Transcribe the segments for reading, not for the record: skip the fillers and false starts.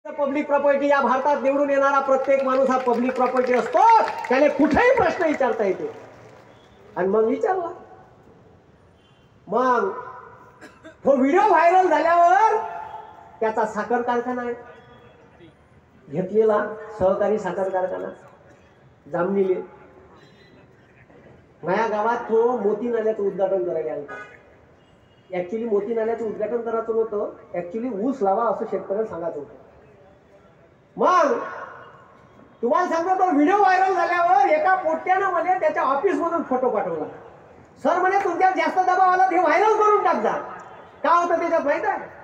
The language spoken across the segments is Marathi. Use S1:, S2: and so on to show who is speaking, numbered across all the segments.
S1: पब्लिक प्रॉपर्टी या भारतात निवडून येणारा प्रत्येक माणूस हा पब्लिक प्रॉपर्टी असतो, त्याने कुठेही प्रश्न विचारता येतो. आणि मग विचारला, मग तो व्हिडिओ व्हायरल झाल्यावर त्याचा साखर कारखाना आहे घेतलेला, सहकारी साखर कारखाना जामनीले, माझ्या गावात तो मोती नाल्याचं उद्घाटन करायला आला. ऍक्च्युली मोती नाल्याचं उद्घाटन करायचं नव्हतं, ऍक्च्युली ऊस लावा असं शेतकऱ्यांना सांगायचं होतं. मग तुम्हाला सांगतो, तो व्हिडिओ व्हायरल झाल्यावर एका पोट्ट्यानं मला त्याच्या ऑफिस मधून फोटो पाठवला. सर म्हणे तुमच्यावर जास्त दबाव आला, ते व्हायरल करून टाकजा. का होतं त्याच्यात माहित आहे?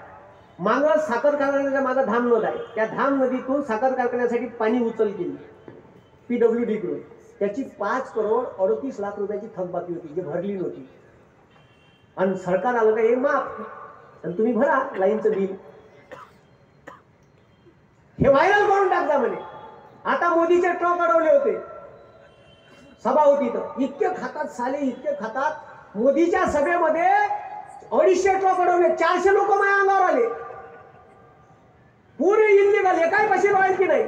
S1: मागं साखर कारखान्याच्या मागं धाम नदी आहे, त्या धाम नदीतून साखर कारखान्यासाठी पाणी उचल केली PWD कडून. त्याची 5,38,00,000 रुपयाची थकबाकी होती, जी भरली नव्हती. आणि सरकार आलं का हे माफ, आणि तुम्ही भरा लाईनचं बिल. हे व्हायरल करून टाकता म्हणे. आता मोदीचे ट्रक अडवले होते, सभा होती तर इतके खातात साले, इतके खातात. मोदीच्या सभेमध्ये 250 ट्रक अडवले, 400 लोक माझ्या अंगावर आले. पुरे इल्लीगल, एकाही पैसे राहील की नाही.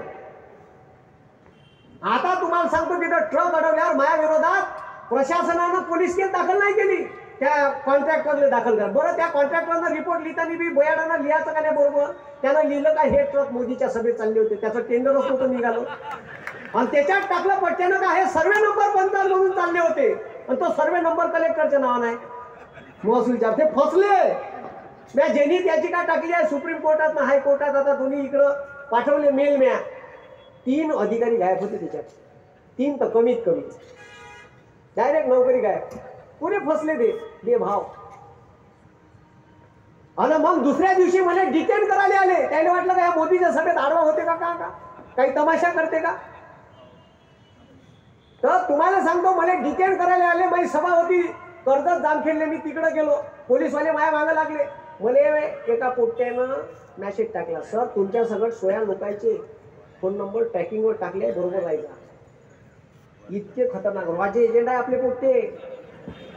S1: आता तुम्हाला सांगतो, तिथं ट्रक अडवल्यावर माझ्या विरोधात प्रशासनानं पोलीस केस दाखल नाही केली, त्या कॉन्ट्रॅक्टरने दाखल करा. बरं, त्या कॉन्ट्रॅक्टरनं रिपोर्ट लिहिताना बी बयाडानं लिहायचं का नाही बरोबर? त्यानं लिहिलं का हे ट्रक मोदीच्या सभेत चालले होते, त्याचं टेंडरच नव्हतं निघालं. आणि त्याच्यात टाकलं पट्ट्यानं का हे सर्वे नंबर 55 म्हणून चालले होते, आणि तो सर्वे नंबर कलेक्टरच्या नावानं आहे. महसूलच्या ते फसले. म्या ज्यांनी त्याची काय टाकली आहे सुप्रीम कोर्टात ना हायकोर्टात, आता दोन्ही इकडं पाठवले मेल. म्या 3 अधिकारी गायब होते त्याच्यात, 3 तर कमीत कमी, डायरेक्ट नोकरी गायब, पुरे फसले ते बेभाव. आणि मग दुसऱ्या दिवशी मला डिटेन करायला आले. त्याने वाटलं का या मोदीच्या सभेत आडवा होते का, काही तमाशा करते का. तर तुम्हाला सांगतो, मला डिटेन करायला आले. माझी सभा होती कर्जत जामखेडले, मी तिकडे गेलो, पोलीसवाले माझ्या मागे लागले. मला एका पोट्ट्यानं मॅसेज टाकला, सर तुमच्या सगळं 16 लोकांचे फोन नंबर ट्रॅकिंगवर टाकले, बरोबर राहायचा. इतके खतरनाक माझे एजंट आहे आपले पोट्टे,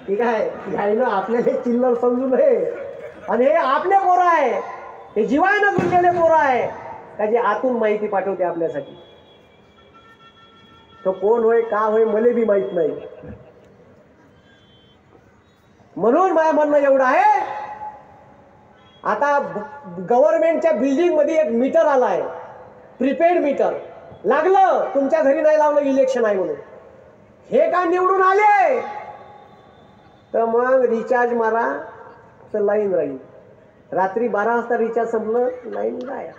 S1: ठीक आहे. घ्यायला आपल्याला चिल्लर समजू नये. आणि हे आपले पोरं आहे, हे जीवायनं गुंतलेले पोरं आहे का जे आतून माहिती पाठवते आपल्यासाठी. तो कोण होय का होय मला बी माहित नाही. म्हणून माझं म्हणणं एवढं आहे, आता गव्हर्नमेंटच्या बिल्डिंग मध्ये एक मीटर आला आहे, प्रीपेड मीटर. लागलं तुमच्या घरी नाही लावलं, इलेक्शन आहे म्हणून. हे का निवडून आले तर मग रिचार्ज मारा तर लाईन राहील. रात्री 12 वाजता रिचार्ज संपलं, लाईन काय.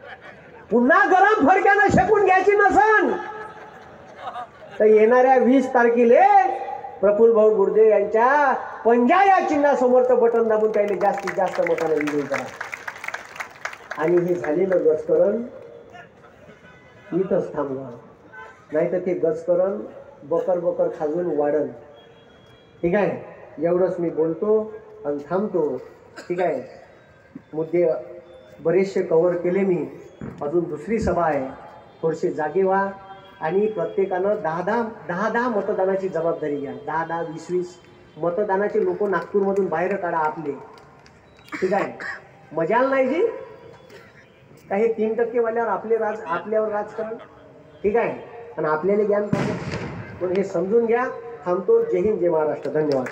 S1: पुन्हा गरम फडक्यानं शेकून घ्यायची नसन तर येणाऱ्या 20 तारखेला प्रफुल्ल भाऊ गुर्दे यांच्या पंजा या चिन्हासमोरचं बटन दाबून त्याला जास्तीत जास्त मताने विजयी करा. आणि हे झालेलं गजकरण इथंच थांबवा, नाही तर ते गजकरण बकर बकर खाजून वाढन. ठीक आहे, एवढंच मी बोलतो आणि थांबतो. ठीक आहे, मुद्दे बरेचसे कव्हर केले मी. अजून दुसरी सभा आहे, थोडीशी जागे व्हा. आणि प्रत्येकानं 10 मतदानाची जबाबदारी घ्या. 10 20 मतदानाचे लोक नागपूरमधून बाहेर काढा आपले. ठीक आहे, मजाल नाही जी का हे 3% वाल्यावर आपल्यावर राजकारण. ठीक आहे, आणि आपल्याला ज्ञान पाहिजे, पण हे समजून घ्या. थांबतो. जय हिंद, जय महाराष्ट्र. धन्यवाद.